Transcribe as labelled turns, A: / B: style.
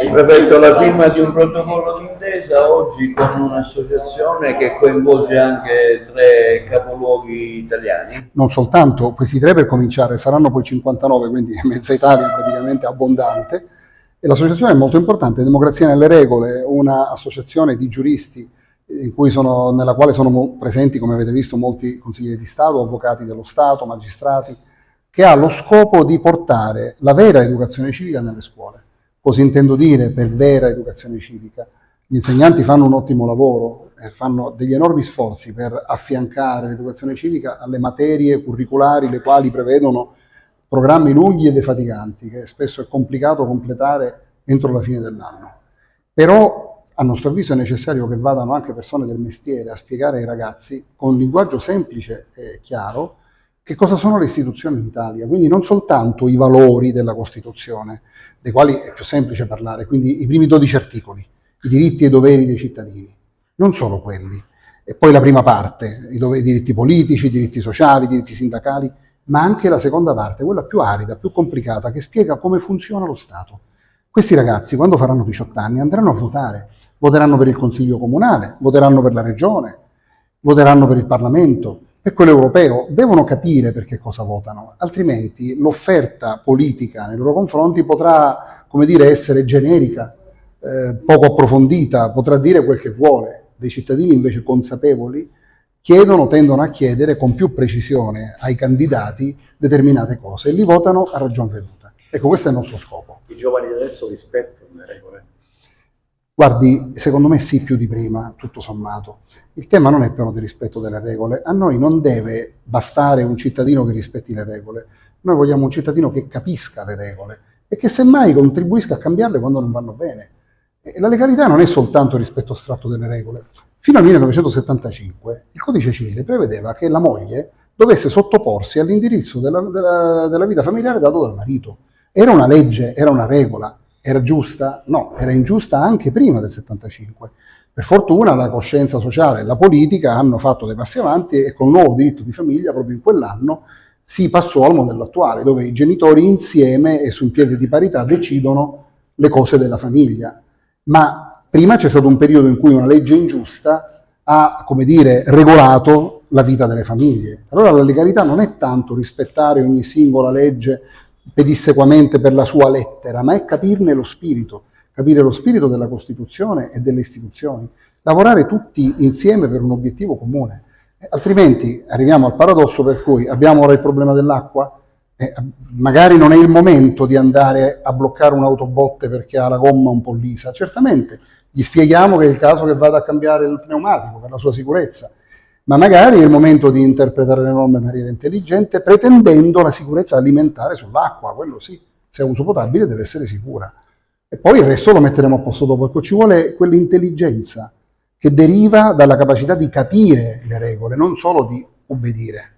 A: Hai preferito la firma di un protocollo d'intesa oggi con un'associazione che coinvolge anche 3 capoluoghi italiani?
B: Non soltanto, questi 3 per cominciare saranno poi 59, quindi mezza Italia praticamente abbondante, e l'associazione è molto importante, Democrazia nelle Regole, un'associazione di giuristi nella quale sono presenti, come avete visto, molti consiglieri di Stato, avvocati dello Stato, magistrati, che ha lo scopo di portare la vera educazione civica nelle scuole. Cosa intendo dire per vera educazione civica? Gli insegnanti fanno un ottimo lavoro e fanno degli enormi sforzi per affiancare l'educazione civica alle materie curriculari, le quali prevedono programmi lunghi e defatiganti, che spesso è complicato completare entro la fine dell'anno. Però, a nostro avviso, è necessario che vadano anche persone del mestiere a spiegare ai ragazzi, con un linguaggio semplice e chiaro, che cosa sono le istituzioni in Italia. Quindi non soltanto i valori della Costituzione, dei quali è più semplice parlare, quindi i primi 12 articoli, i diritti e i doveri dei cittadini, non solo quelli. E poi la prima parte, i diritti politici, i diritti sociali, i diritti sindacali, ma anche la seconda parte, quella più arida, più complicata, che spiega come funziona lo Stato. Questi ragazzi, quando faranno 18 anni, andranno a votare. Voteranno per il Consiglio Comunale, voteranno per la Regione, voteranno per il Parlamento, per quello europeo. Devono capire per che cosa votano, altrimenti l'offerta politica nei loro confronti potrà, come dire, essere generica, poco approfondita, potrà dire quel che vuole. Dei cittadini invece consapevoli tendono a chiedere con più precisione ai candidati determinate cose e li votano a ragion veduta. Ecco, questo è il nostro scopo.
C: I giovani di adesso rispettano le regole?
B: Guardi, secondo me sì, più di prima, tutto sommato. Il tema non è però di rispetto delle regole. A noi non deve bastare un cittadino che rispetti le regole. Noi vogliamo un cittadino che capisca le regole e che semmai contribuisca a cambiarle quando non vanno bene. E la legalità non è soltanto il rispetto astratto delle regole. Fino al 1975 il Codice Civile prevedeva che la moglie dovesse sottoporsi all'indirizzo della vita familiare dato dal marito. Era una legge, era una regola. Era giusta? No, era ingiusta anche prima del 75. Per fortuna la coscienza sociale e la politica hanno fatto dei passi avanti e con il nuovo diritto di famiglia, proprio in quell'anno, si passò al modello attuale, dove i genitori insieme e su un piede di parità decidono le cose della famiglia. Ma prima c'è stato un periodo in cui una legge ingiusta ha, come dire, regolato la vita delle famiglie. Allora la legalità non è tanto rispettare ogni singola legge pedissequamente per la sua lettera, ma è capirne lo spirito, capire lo spirito della Costituzione e delle istituzioni, lavorare tutti insieme per un obiettivo comune. Altrimenti arriviamo al paradosso per cui abbiamo ora il problema dell'acqua, magari non è il momento di andare a bloccare un'autobotte perché ha la gomma un po' lisa, certamente gli spieghiamo che è il caso che vada a cambiare il pneumatico per la sua sicurezza, ma magari è il momento di interpretare le norme in maniera intelligente, pretendendo la sicurezza alimentare sull'acqua, quello sì, se è uso potabile deve essere sicura. E poi il resto lo metteremo a posto dopo. Ecco, ci vuole quell'intelligenza che deriva dalla capacità di capire le regole, non solo di obbedire.